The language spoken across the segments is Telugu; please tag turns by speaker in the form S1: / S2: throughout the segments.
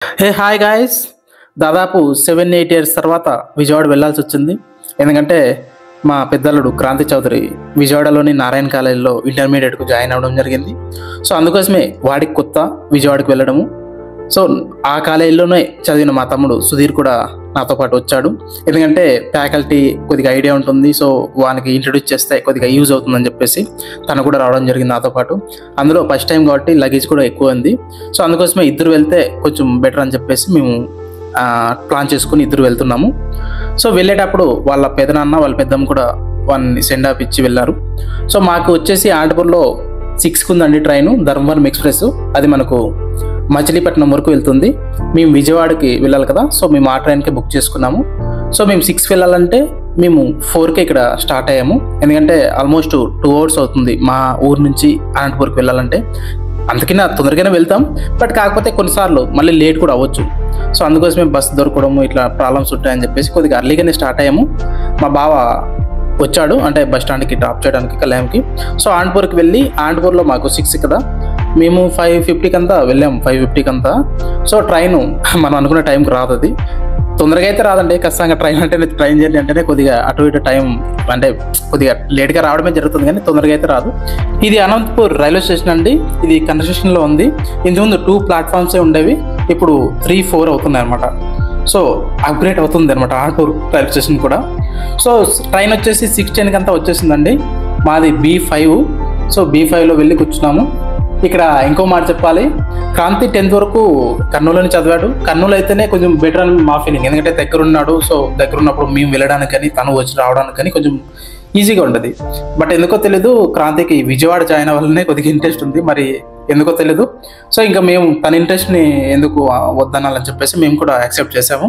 S1: Hey hi guys. దాదాపు 7-8 ఇయర్స్ తర్వాత విజయవాడ వెళ్ళాల్సి వచ్చింది. ఎందుకంటే మా పెద్దలుడు క్రాంతి చౌదరి విజయవాడలోని నారాయణ కాలేజీలో ఇంటర్మీడియట్కు జాయిన్ అవ్వడం జరిగింది. సో అందుకోసమే వాడికి కొత్త విజయవాడకు వెళ్ళడము. సో ఆ కాలేజీలోనే చదివిన మా తమ్ముడు సుధీర్ కూడా నాతో పాటు వచ్చాడు. ఎందుకంటే ఫ్యాకల్టీ కొద్దిగా ఐడియా ఉంటుంది, సో వానికి ఇంట్రడ్యూస్ చేస్తే కొద్దిగా యూజ్ అవుతుందని చెప్పేసి తను కూడా రావడం జరిగింది నాతో పాటు. అందులో ఫస్ట్ టైం కాబట్టి లగేజ్ కూడా ఎక్కువ ఉంది. సో అందుకోసమే ఇద్దరు వెళ్తే కొంచెం బెటర్ అని చెప్పేసి మేము ప్లాన్ చేసుకుని ఇద్దరు వెళ్తున్నాము. సో వెళ్ళేటప్పుడు వాళ్ళ పెదనాన్న వాళ్ళ పెద్దమ్మ కూడా వాళ్ళని సెండ్ ఆఫ్ ఇచ్చి వెళ్ళారు. సో మాకు వచ్చేసి ఆంటపూర్లో 6కి ఉందండి ట్రైను, ధర్మవరం ఎక్స్ప్రెస్. అది మనకు మచిలీపట్నం వరకు వెళ్తుంది. మేము విజయవాడకి వెళ్ళాలి కదా, సో మేము ఆ ట్రైన్కే బుక్ చేసుకున్నాము. సో మేము 6 వెళ్ళాలంటే మేము 4కే ఇక్కడ స్టార్ట్ అయ్యాము. ఎందుకంటే ఆల్మోస్ట్ 2 hours అవుతుంది మా ఊరు నుంచి అనంతపూర్కి వెళ్ళాలంటే. అందుకనే తొందరగానే వెళ్తాం, బట్ కాకపోతే కొన్నిసార్లు మళ్ళీ లేట్ కూడా అవ్వచ్చు. సో అందుకోసమే బస్ దొరకడము ఇట్లా ప్రాబ్లమ్స్ ఉంటాయని చెప్పేసి కొద్దిగా అర్లీగానే స్టార్ట్ అయ్యాము. మా బావ వచ్చాడు, అంటే బస్ స్టాండ్కి డ్రాప్ చేయడానికి కళ్యాణ్కి. సో అనంతపూర్కి వెళ్ళి అనంతపూర్లో మాకు 6 కదా, మేము 5:50కి అంతా వెళ్ళాము. 5:50కి అంతా. సో ట్రైన్ మనం అనుకున్న టైంకి రాదు, అది తొందరగా అయితే రాదండి. ఖచ్చితంగా ట్రైన్ అంటేనే, ట్రైన్ జర్నీ అంటేనే కొద్దిగా అటు ఇటు టైం అంటే కొద్దిగా లేట్గా రావడమే జరుగుతుంది, కానీ తొందరగా అయితే రాదు. ఇది అనంతపూర్ రైల్వే స్టేషన్ అండి. ఇది కన్స్ట్రక్షన్లో ఉంది. ఇంతకుముందు 2 ప్లాట్ఫామ్సే ఉండేవి, ఇప్పుడు 3-4 అవుతున్నాయి అనమాట. సో అప్గ్రేడ్ అవుతుంది అనమాట అనంతపూర్ రైల్వే స్టేషన్ కూడా. సో ట్రైన్ వచ్చేసి 6:10కి అంతా వచ్చేసిందండి. మాది B5. సో B5లో వెళ్ళి కూర్చున్నాము. ఇక్కడ ఇంకో మాట చెప్పాలి, క్రాంతి 10th వరకు కర్నూలుని చదివాడు. కర్నూలు అయితేనే కొంచెం బెటర్ అని మా ఫీలింగ్. ఎందుకంటే దగ్గర ఉన్నాడు. సో దగ్గర ఉన్నప్పుడు మేము వెళ్ళడానికి కానీ తను వచ్చి రావడానికి కానీ కొంచెం ఈజీగా ఉంటుంది. బట్ ఎందుకో తెలీదు, క్రాంతికి విజయవాడ జాయిన్ అవ్వాలనే కొద్దిగా ఇంట్రెస్ట్ ఉంది, మరి ఎందుకో తెలీదు. సో ఇంకా మేము తన ఇంట్రెస్ట్ని ఎందుకు వద్దనాలని చెప్పేసి మేము కూడా యాక్సెప్ట్ చేసాము.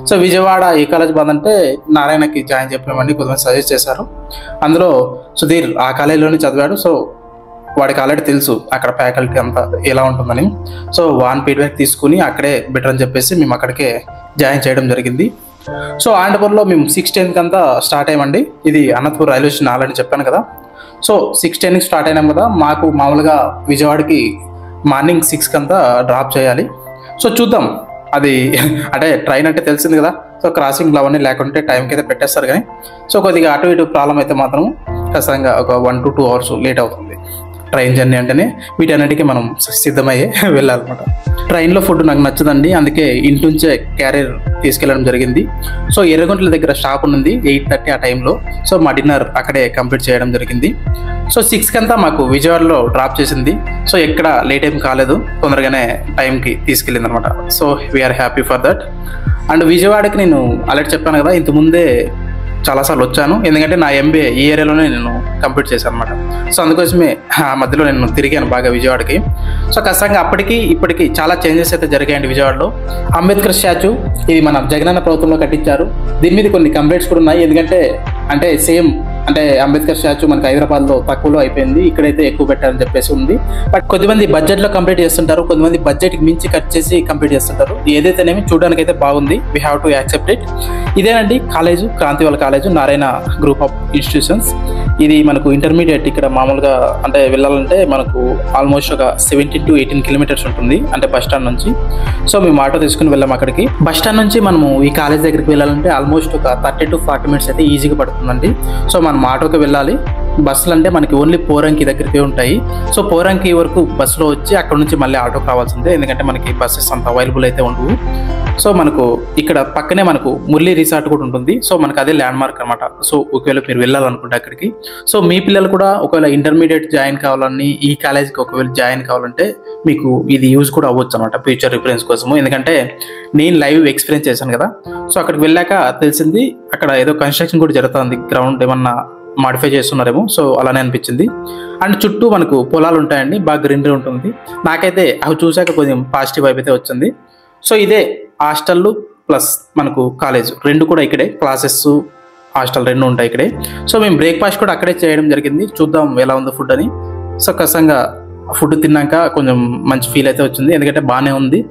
S1: సో విజయవాడ ఏ కాలేజ్ బాగుందంటే నారాయణకి జాయిన్ చెప్పినామండి, కొద్దిమంది సజెస్ట్ చేశారు. అందులో సుధీర్ ఆ కాలేజీలోనే చదివాడు. సో వాడికి ఆల్రెడీ తెలుసు అక్కడ ఫ్యాకల్టీ అంతా ఎలా ఉంటుందని. సో వాన్ ఫీడ్బ్యాక్ తీసుకుని అక్కడే బెటర్ అని చెప్పేసి మేము అక్కడికే జాయిన్ చేయడం జరిగింది. సో అనంతపూర్లో మేము 6:10కి అంతా స్టార్ట్ అయ్యామండి. ఇది అనంతపూర్ రైల్వే స్టేషన్ ఆల్రెడీ చెప్పాను కదా. సో 6:10కి స్టార్ట్ అయినాం కదా, మాకు మామూలుగా విజయవాడకి మార్నింగ్ 6కి అంతా డ్రాప్ చేయాలి. సో చూద్దాం, అది అంటే ట్రైన్ అంటే తెలిసింది కదా. సో క్రాసింగ్లు అవన్నీ లేకుంటే టైంకి అయితే పెట్టేస్తారు, కానీ సో కొద్దిగా అటు ఇటు ప్రాబ్లం అయితే మాత్రం ఖచ్చితంగా ఒక 1 to 2 hours లేట్ అవుతుంది. ట్రైన్ జర్నీ అంటేనే వీటన్నిటికీ మనం సిద్ధమయ్యే వెళ్ళాలన్నమాట. ట్రైన్లో ఫుడ్ నాకు నచ్చదండి, అందుకే ఇంటి నుంచే క్యారియర్ తీసుకెళ్ళడం జరిగింది. సో ఎర్రగుంట్ల దగ్గర స్టాప్ ఉంది 8:30 ఆ టైంలో. సో మా డిన్నర్ అక్కడే కంప్లీట్ చేయడం జరిగింది. సో 6కి అంతా మాకు విజయవాడలో డ్రాప్ చేసింది. సో ఎక్కడ లేట్ ఏం కాలేదు, తొందరగానే టైంకి తీసుకెళ్ళింది అనమాట. So we are happy for that. And విజయవాడకి నేను ఆల్రెడీ చెప్పాను కదా, ఇంతకుముందే చాలాసార్లు వచ్చాను. ఎందుకంటే నా MBA ఈ ఏరియాలోనే నేను కంప్లీట్ చేశాను అనమాట. సో అందుకోసమే ఆ మధ్యలో నేను తిరిగాను బాగా విజయవాడకి. సో ఖచ్చితంగా అప్పటికి ఇప్పటికి చాలా చేంజెస్ అయితే జరిగాయండి విజయవాడలో. అంబేద్కర్ స్టాచ్యూ ఇది మన జగనన్న ప్రభుత్వంలో కట్టించారు. దీని మీద కొన్ని కంప్లైంట్స్ కూడా ఉన్నాయి. ఎందుకంటే సేమ్ అంటే అంబేద్కర్ స్టాచ్యూ మనకి హైదరాబాద్లో తక్కువలో అయిపోయింది, ఇక్కడైతే ఎక్కువ పెట్టారని చెప్పేసి ఉంది. బట్ కొద్దిమంది బడ్జెట్లో కంప్లీట్ చేస్తుంటారు, కొంతమంది బడ్జెట్కి మించి కట్ చేసి కంప్లీట్ చేస్తుంటారు. ఏదైతేనేమి చూడడానికి అయితే బాగుంది, we have to accept it. ఇదేనండి కాలేజు, క్రాంతి వాళ్ళ college, Narayana group of institutions. ఇది మనకు ఇంటర్మీడియట్. ఇక్కడ మామూలుగా అంటే వెళ్ళాలంటే మనకు ఆల్మోస్ట్ ఒక 17 to 18 kilometers ఉంటుంది, అంటే బస్ స్టాండ్ నుంచి. సో మేము ఆటో తీసుకుని వెళ్ళాము అక్కడికి. బస్ స్టాండ్ నుంచి మనము ఈ కాలేజ్ దగ్గరికి వెళ్ళాలంటే ఆల్మోస్ట్ ఒక 30 to 40 minutes అయితే ఈజీగా పడుతుందండి. సో మనం ఆటోకి వెళ్ళాలి. బస్సులు అంటే మనకి ఓన్లీ పోరంకి దగ్గరికి ఉంటాయి. సో పోరంకి వరకు బస్సులో వచ్చి అక్కడ నుంచి మళ్ళీ ఆటోకి రావాల్సిందే, ఎందుకంటే మనకి బస్సెస్ అంత అవైలబుల్ అయితే ఉండవు. సో మనకు ఇక్కడ పక్కనే మనకు మురళీ రిసార్ట్ కూడా ఉంటుంది. సో మనకు అదే ల్యాండ్ మార్క్ అనమాట. సో ఒకవేళ మీరు వెళ్ళాలనుకుంటే అక్కడికి, సో మీ పిల్లలు కూడా ఒకవేళ ఇంటర్మీడియట్ జాయిన్ కావాలని, ఈ కాలేజ్కి ఒకవేళ జాయిన్ కావాలంటే మీకు ఇది యూజ్ కూడా అవ్వచ్చు అనమాట ఫ్యూచర్ రిఫరెన్స్ కోసము. ఎందుకంటే నేను లైవ్ ఎక్స్పీరియన్స్ చేశాను కదా. సో అక్కడికి వెళ్ళాక తెలిసింది అక్కడ ఏదో కన్స్ట్రక్షన్ కూడా జరుగుతుంది, గ్రౌండ్ ఏమన్నా మాడిఫై చేస్తున్నారేమో. సో అలానే అనిపించింది. అండ్ చుట్టూ మనకు పొలాలు ఉంటాయండి, బాగా గ్రీనరీ ఉంటుంది. నాకైతే అవి చూసాక కొంచెం పాజిటివ్ వైబ్ అయితే వచ్చింది. సో ఇదే హాస్టల్ ప్లస్ మనకు కాలేజ్ రెండు కూడా ఇక్కడే, క్లాసెస్ హాస్టల్ రెండు ఉంటాయి ఇక్కడే. సో మేము బ్రేక్ఫాస్ట్ కూడా అక్కడే చేయడం జరిగింది. చూద్దాం ఎలా ఉందో ఫుడ్ అని. సో ఖచ్చితంగా ఫుడ్ తిన్నాక కొంచెం మంచి ఫీల్ అయితే వచ్చింది, ఎందుకంటే బాగానే ఉంది.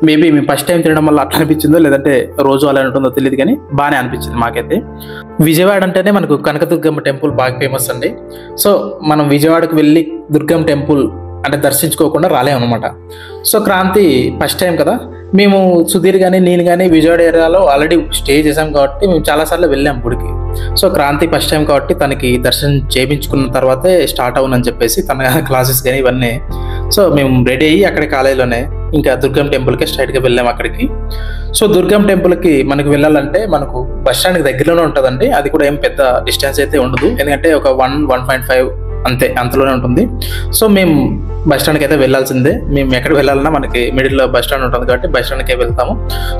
S1: మేబీ మేము ఫస్ట్ టైం తినడం వల్ల అట్లా అనిపించిందో లేదంటే రోజు అలా ఉంటుందో తెలియదు, కానీ బాగానే అనిపించింది మాకైతే. విజయవాడ అంటేనే మనకు కనకదుర్గమ్మ టెంపుల్ బాగా ఫేమస్ అండి. సో మనం విజయవాడకు వెళ్ళి దుర్గమ్మ టెంపుల్ అంటే దర్శించుకోకుండా రాలేమన్నమాట. సో క్రాంతి ఫస్ట్ టైం కదా, మేము సుధీర్ కానీ నేను కానీ విజయవాడ ఏరియాలో ఆల్రెడీ స్టే చేసాం కాబట్టి మేము చాలాసార్లు వెళ్ళాం గుడికి. సో క్రాంతి ఫస్ట్ టైం కాబట్టి తనకి దర్శనం చేయించుకున్న తర్వాతే స్టార్ట్ అవునని చెప్పేసి తన క్లాసెస్ కానీ ఇవన్నీ. సో మేము రెడీ అయ్యి అక్కడ కాలేజీలోనే ఇంకా దుర్గం టెంపుల్కి స్ట్రైట్గా వెళ్ళాము అక్కడికి. సో దుర్గం టెంపుల్కి మనకు వెళ్ళాలంటే మనకు బస్ స్టాండ్కి దగ్గరలోనే ఉంటుందండి. అది కూడా ఏం పెద్ద డిస్టెన్స్ అయితే ఉండదు, ఎందుకంటే ఒక 1.5 అంతే అంతలోనే ఉంటుంది. సో మేము బస్ స్టాండ్కి అయితే వెళ్ళాల్సిందే. మేము ఎక్కడ వెళ్ళాలన్నా మనకి మిడిల్లో బస్ స్టాండ్ ఉంటుంది కాబట్టి బస్ స్టాండ్కే వెళ్తాము.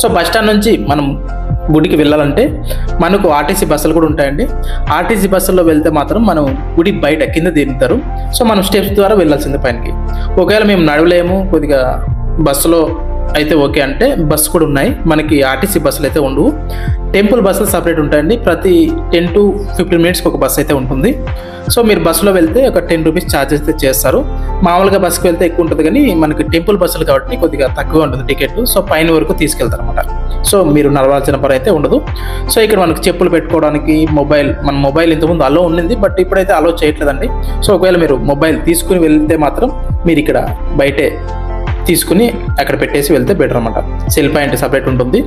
S1: సో బస్ స్టాండ్ నుంచి మనం గుడికి వెళ్ళాలంటే మనకు ఆర్టీసీ బస్సులు కూడా ఉంటాయండి. ఆర్టీసీ బస్సుల్లో వెళ్తే మాత్రం మనం గుడి బయట కింద దిగుతారు. సో మనం స్టెప్స్ ద్వారా వెళ్ళాల్సిందే పైనకి. ఒకవేళ మేము నడవలేము, కొద్దిగా బస్సులో అయితే ఓకే అంటే బస్సు కూడా ఉన్నాయి. మనకి ఆర్టీసీ బస్సులు అయితే ఉండవు, టెంపుల్ బస్సులు సపరేట్ ఉంటాయండి. ప్రతి 10 to 15 minutesకి ఒక బస్సు అయితే ఉంటుంది. సో మీరు బస్సులో వెళ్తే ఒక 10 రూపీస్ ఛార్జెస్ అయితే చేస్తారు. మామూలుగా బస్సుకి వెళ్తే ఎక్కువ ఉంటుంది, కానీ మనకి టెంపుల్ బస్సులు కాబట్టి కొద్దిగా తక్కువ ఉంటుంది టికెట్. సో పైన వరకు తీసుకెళ్తారు అనమాట. సో మీరు నడవాల్సిన పని అయితే ఉండదు. సో ఇక్కడ మనకు చెప్పులు పెట్టుకోవడానికి మన మొబైల్ ఇంతకుముందు అలో ఉండింది, బట్ ఇప్పుడైతే అలో చేయట్లేదండి. సో ఒకవేళ మీరు మొబైల్ తీసుకుని వెళ్తే మాత్రం మీరు ఇక్కడ బయటే తీసుకుని అక్కడ పెట్టేసి వెళ్తే బెటర్ అనమాట. సెల్ పాయింట్ సపరేట్ ఉంటుంది.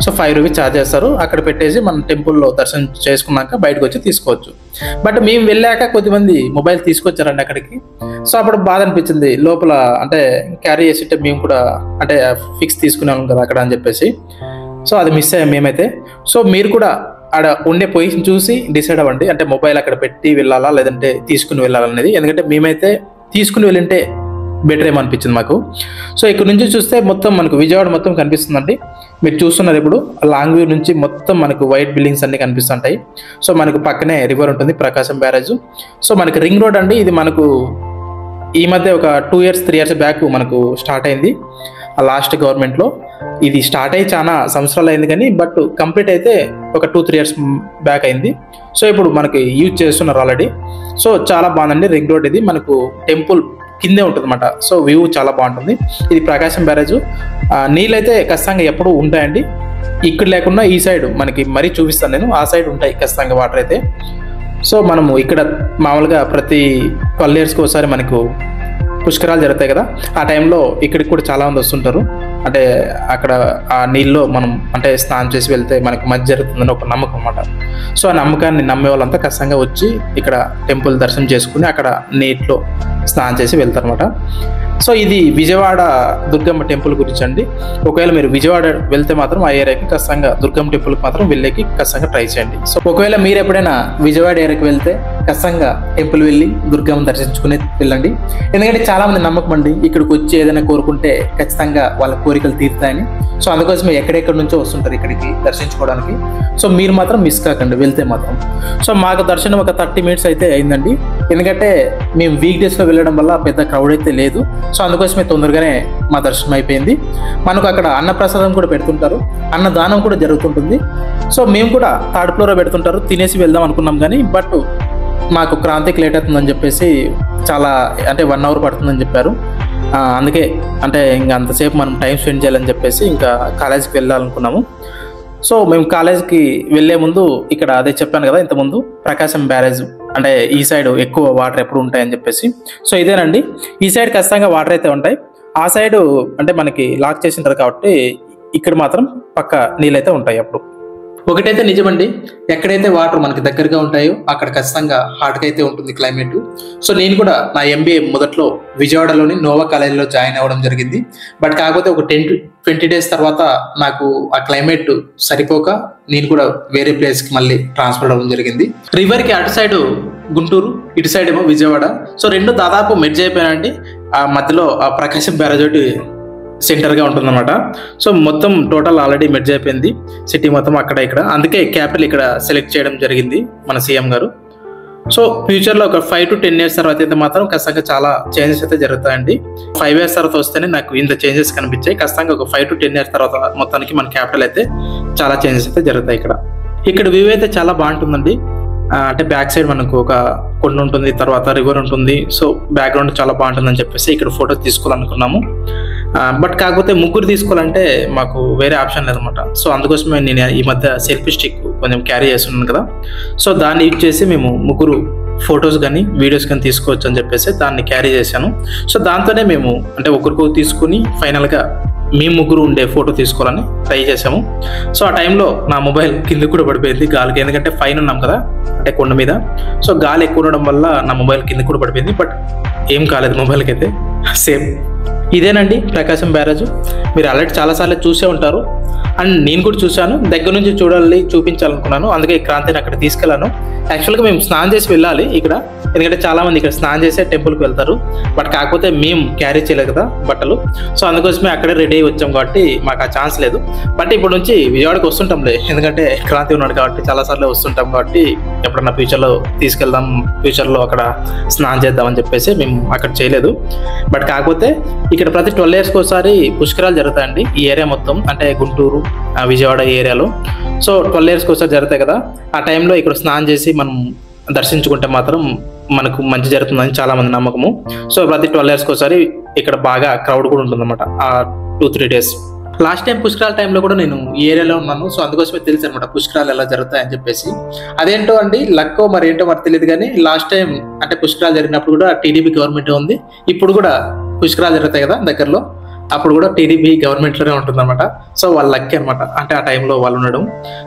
S1: సో 5 రూపీస్ ఛార్జ్ చేస్తారు. అక్కడ పెట్టేసి మనం టెంపుల్లో దర్శనం చేసుకున్నాక బయటకు వచ్చి తీసుకోవచ్చు. బట్ మేము వెళ్ళాక కొద్దిమంది మొబైల్ తీసుకొచ్చారండి అక్కడికి. సో అప్పుడు బాధ అనిపించింది, లోపల అంటే క్యారీ చేసింటే మేము కూడా అంటే ఫిక్స్ తీసుకున్నాం కదా అక్కడ అని చెప్పేసి. సో అది మిస్ అయ్యాం మేమైతే. సో మీరు కూడా ఆడ ఉండే పొజిషన్ చూసి డిసైడ్ అవ్వండి, అంటే మొబైల్ అక్కడ పెట్టి వెళ్ళాలా లేదంటే తీసుకుని వెళ్ళాలనేది. ఎందుకంటే మేమైతే తీసుకుని వెళ్ళింటే బెటర్ ఏమనిపించింది మాకు. సో ఇక్కడ నుంచి చూస్తే మొత్తం మనకు విజయవాడ మొత్తం కనిపిస్తుందండి. మీరు చూస్తున్నారు ఇప్పుడు లాంగ్ వ్యూ నుంచి మొత్తం మనకు వైట్ బిల్డింగ్స్ అన్ని కనిపిస్తుంటాయి. సో మనకు పక్కనే రివర్ ఉంటుంది, ప్రకాశం బ్యారేజ్. సో మనకి రింగ్ రోడ్ అండి. ఇది మనకు ఈ మధ్య ఒక 2 years 3 years బ్యాక్ మనకు స్టార్ట్ అయింది లాస్ట్ గవర్నమెంట్లో. ఇది స్టార్ట్ అయ్యి చాలా సంవత్సరాలు అయింది, కానీ బట్ కంప్లీట్ అయితే ఒక 2-3 years బ్యాక్ అయింది. సో ఇప్పుడు మనకి యూజ్ చేస్తున్నారు ఆల్రెడీ. సో చాలా బాగుందండి రింగ్ రోడ్. ఇది మనకు టెంపుల్ కిందే ఉంటుంది అన్నమాట. సో వ్యూ చాలా బాగుంటుంది. ఇది ప్రకాశం బ్యారేజ్. నీళ్ళైతే ఖచ్చితంగా ఎప్పుడు ఉంటాయండి. ఇక్కడ లేకుండా ఈ సైడ్ మనకి మరీ చూపిస్తాను నేను, ఆ సైడ్ ఉంటాయి ఖచ్చితంగా వాటర్ అయితే. సో మనము ఇక్కడ మామూలుగా ప్రతి 12 yearsకి ఒకసారి మనకు పుష్కరాలు జరుగుతాయి కదా, ఆ టైంలో ఇక్కడికి కూడా చాలా మంది వస్తుంటారు. అంటే అక్కడ ఆ నీళ్ళలో మనం అంటే స్నానం చేసి వెళ్తే మనకు మంచి జరుగుతుందని ఒక నమ్మకం అన్నమాట. సో ఆ నమ్మకాన్ని నమ్మే వాళ్ళంతా ఖచ్చితంగా వచ్చి ఇక్కడ టెంపుల్ దర్శనం చేసుకుని అక్కడ నీటిలో స్నానం చేసి వెళ్తారన్నమాట. సో ఇది విజయవాడ దుర్గమ్మ టెంపుల్ గురించి అండి. ఒకవేళ మీరు విజయవాడ వెళ్తే మాత్రం ఆ ఏరియాకి ఖచ్చితంగా దుర్గమ్మ టెంపుల్కి మాత్రం వెళ్ళేకి ఖచ్చితంగా ట్రై చేయండి. సో ఒకవేళ మీరు ఎప్పుడైనా విజయవాడ ఏరియాకి వెళ్తే ఖచ్చితంగా టెంపుల్ వెళ్ళి దుర్గమ్మ దర్శించుకుని వెళ్ళండి. ఎందుకంటే చాలా మంది నమ్మకం అండి, ఇక్కడికి వచ్చి ఏదైనా కోరుకుంటే ఖచ్చితంగా వాళ్ళ కోరికలు తీరుతాయని. సో అందుకోసమే ఎక్కడెక్కడి నుంచో వస్తుంటారు ఇక్కడికి దర్శించుకోవడానికి. సో మీరు మాత్రం మిస్ కాకండి వెళ్తే మాత్రం. సో మాకు దర్శనం ఒక 30 minutes అయితే అయిందండి. ఎందుకంటే మేము వీక్ డేస్లో వెళ్ళడం వల్ల పెద్ద క్రౌడ్ అయితే లేదు. సో అందుకోసమే తొందరగానే మా దర్శనం అయిపోయింది. మనకు అక్కడ అన్నప్రసాదం కూడా పెడుతుంటారు, అన్నదానం కూడా జరుగుతుంటుంది. సో మేము కూడా 3rd floor పెడుతుంటారు, తినేసి వెళ్దాం అనుకున్నాం. కానీ బట్ మాకు క్రాంతికి లేట్ అవుతుందని చెప్పేసి చాలా అంటే 1 hour పడుతుందని చెప్పారు. అందుకే అంటే ఇంకా అంతసేపు మనం టైం స్పెండ్ చేయాలని చెప్పేసి ఇంకా కాలేజీకి వెళ్ళాలనుకున్నాము. సో మేము కాలేజ్కి వెళ్ళే ముందు ఇక్కడ అదే చెప్పాను కదా ఇంతకుముందు, ప్రకాశం బ్యారేజ్ అంటే ఈ సైడ్ ఎక్కువ వాటర్ ఎప్పుడు ఉంటాయని చెప్పేసి. సో ఇదేనండి, ఈ సైడ్ ఖచ్చితంగా వాటర్ అయితే ఉంటాయి. ఆ సైడ్ అంటే మనకి లాక్ చేసింటారు కాబట్టి ఇక్కడ మాత్రం పక్క నీళ్ళైతే ఉంటాయి. అప్పుడు ఒకటైతే నిజమండి, ఎక్కడైతే వాటర్ మనకి దగ్గరగా ఉంటాయో అక్కడ ఖచ్చితంగా హాట్గా అయితే ఉంటుంది క్లైమేట్. సో నేను కూడా నా MBA మొదట్లో విజయవాడలోని నోవా కాలేజీలో జాయిన్ అవ్వడం జరిగింది. బట్ కాకపోతే ఒక 10-20 days తర్వాత నాకు ఆ క్లైమేట్ సరిపోక నేను కూడా వేరే ప్లేస్కి మళ్ళీ ట్రాన్స్ఫర్ అవ్వడం జరిగింది. రివర్కి అటు సైడ్ గుంటూరు, ఇటు సైడ్ ఏమో విజయవాడ. సో రెండు దాదాపు మెర్జ్ అయిపోయానండి. ఆ మధ్యలో ఆ ప్రకాశం బ్యారేజ్ ఒకటి సెంటర్గా ఉంటుందన్నమాట. సో మొత్తం టోటల్ ఆల్రెడీ మెర్జ్ అయిపోయింది సిటీ మొత్తం అక్కడ ఇక్కడ. అందుకే క్యాపిటల్ ఇక్కడ సెలెక్ట్ చేయడం జరిగింది మన సీఎం గారు. సో ఫ్యూచర్లో ఒక 5 to 10 years తర్వాత అయితే మాత్రం ఖచ్చితంగా చాలా చేంజెస్ అయితే జరుగుతాయండి. 5 years తర్వాత వస్తేనే నాకు ఇంత చేంజెస్ కనిపించాయి. ఖచ్చితంగా ఒక 5 to 10 years తర్వాత మొత్తానికి మన క్యాపిటల్ అయితే చాలా చేంజెస్ అయితే జరుగుతాయి. ఇక్కడ వ్యూ అయితే చాలా బాగుంటుందండి. అంటే బ్యాక్ సైడ్ మనకు ఒక కొండ ఉంటుంది, తర్వాత రివర్ ఉంటుంది. సో బ్యాక్గ్రౌండ్ చాలా బాగుంటుందని చెప్పేసి ఇక్కడ ఫొటోస్ తీసుకోవాలనుకున్నాము. బట్ కాకపోతే ముగ్గురు తీసుకోవాలంటే మాకు వేరే ఆప్షన్ లేదన్నమాట. సో అందుకోసమే నేను ఈ మధ్య సెల్ఫీ స్టిక్ కొంచెం క్యారీ చేస్తున్నాను కదా, సో దాన్ని యూజ్ చేసి మేము ముగ్గురు ఫొటోస్ కానీ వీడియోస్ కానీ తీసుకోవచ్చు అని చెప్పేసి దాన్ని క్యారీ చేశాను. సో దాంతోనే మేము అంటే ఒకరికొకరు తీసుకుని ఫైనల్గా మేము ముగ్గురు ఉండే ఫోటో తీసుకోవాలని ట్రై చేసాము. సో ఆ టైంలో నా మొబైల్ కిందకి కూడా పడిపోయింది గాలికి, ఎందుకంటే పైన ఉన్నాం కదా అంటే కొండ మీద. సో గాలి ఎక్కువ ఉండడం వల్ల నా మొబైల్ కిందకి కూడా పడిపోయింది. బట్ ఏం కాలేదు మొబైల్కి అయితే. సేమ్ ఇదేనండి ప్రకాశం బ్యారేజ్. మీరు ఆల్రెడీ చాలాసార్లు చూసే ఉంటారు అండ్ నేను కూడా చూశాను, దగ్గర నుంచి చూపించాలనుకున్నాను, అందుకే క్రాంతిని అక్కడ తీసుకెళ్ళాను. యాక్చువల్గా మేము స్నానం చేసి వెళ్ళాలి ఇక్కడ, ఎందుకంటే చాలామంది ఇక్కడ స్నానం చేసే టెంపుల్కి వెళ్తారు. బట్ కాకపోతే మేము క్యారీ చేయలేదు కదా బట్టలు, సో అందుకోసమే అక్కడే రెడీ అయ్యి వచ్చాం కాబట్టి మాకు ఆ ఛాన్స్ లేదు. బట్ ఇప్పుడు నుంచి విజయవాడకి వస్తుంటాంలే, ఎందుకంటే క్రాంతి ఉన్నాడు కాబట్టి చాలాసార్లు వస్తుంటాం కాబట్టి ఎప్పుడన్నా ఫ్యూచర్లో తీసుకెళ్దాం, ఫ్యూచర్లో అక్కడ స్నానం చేద్దామని చెప్పేసి మేము అక్కడ చేయలేదు. బట్ కాకపోతే ఇక్కడ ప్రతి 12 yearsకి ఒకసారి పుష్కరాలు జరుగుతాయండి ఈ ఏరియా మొత్తం, అంటే గుంటూరు విజయవాడ ఏరియాలో. సో 12 yearsకి ఒకసారి జరుగుతాయి కదా, ఆ టైంలో ఇక్కడ స్నానం చేసి మనం దర్శించుకుంటే మాత్రం మనకు మంచి జరుగుతుందని చాలా మంది నమ్మకము. సో ప్రతి 12 yearsకి ఒకసారి ఇక్కడ బాగా క్రౌడ్ కూడా ఉంటుందన్నమాట ఆ 2-3 days. లాస్ట్ టైం పుష్కరాల టైంలో కూడా నేను ఈ ఏరియాలో ఉన్నాను, సో అందుకోసమే తెలుసు అనమాట పుష్కరాలు ఎలా జరుగుతాయని చెప్పేసి. అదేంటో అండి లక్కో మరి ఏంటో మరి తెలియదు, కానీ లాస్ట్ టైం అంటే పుష్కరాలు జరిగినప్పుడు కూడా టీడీపీ గవర్నమెంట్ ఉంది, ఇప్పుడు కూడా పుష్కరాలు జరుగుతాయి కదా దగ్గరలో, అప్పుడు కూడా టీడీపీ గవర్నమెంట్లోనే ఉంటుందన్నమాట. సో వాళ్ళ లక్కీ అనమాట, అంటే ఆ టైంలో వాళ్ళు ఉండడం.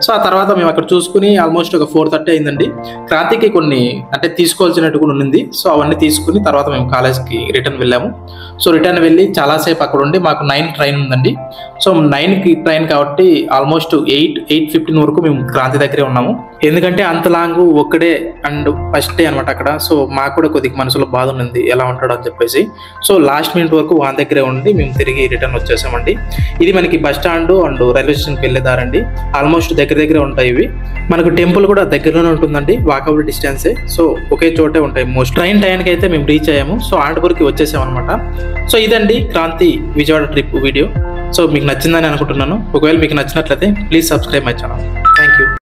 S1: సో ఆ తర్వాత మేము అక్కడ చూసుకుని ఆల్మోస్ట్ ఒక 4:30 అయిందండి. క్రాంతికి కొన్ని అంటే తీసుకోవాల్సినట్టు కూడా ఉంది, సో అవన్నీ తీసుకుని తర్వాత మేము కాలేజ్కి రిటర్న్ వెళ్ళాము. సో రిటర్న్ వెళ్ళి చాలాసేపు అక్కడ ఉండి మాకు 9 ట్రైన్ ఉందండి. సో 9కి ట్రైన్ కాబట్టి ఆల్మోస్ట్ 8:15 వరకు మేము క్రాంతి దగ్గరే ఉన్నాము, ఎందుకంటే అంత లాంగ్ ఒక్కడే అండ్ ఫస్ట్ డే అనమాట అక్కడ. సో మాకు కూడా కొద్దిగా మనసులో బాధ ఉంది ఎలా ఉంటాడో అని చెప్పేసి. సో లాస్ట్ మినిట్ వరకు వాళ్ళ దగ్గరే ఉండి మేము తిరిగి రిటర్న్ వచ్చేసామండి. ఇది మనకి బస్ స్టాండ్ అండ్ రైల్వే స్టేషన్కి వెళ్ళేదారండి, ఆల్మోస్ట్ దగ్గర ఉంటాయి ఇవి. మనకు టెంపుల్ కూడా దగ్గరలోనే ఉంటుందండి, వాకబుల్ డిస్టెన్సే. సో ఒకే చోటే ఉంటాయి మోస్ట్. ట్రైన్ టైంకి అయితే మేము రీచ్ అయ్యాము, సో అనంతపురంకి వచ్చేసాం అనమాట. సో ఇదండి Kranthi Vijayawada trip video. So మీకు నచ్చిందని అనుకుంటున్నాను. ఒకవేళ మీకు నచ్చినట్లయితే please subscribe my channel. Thank you.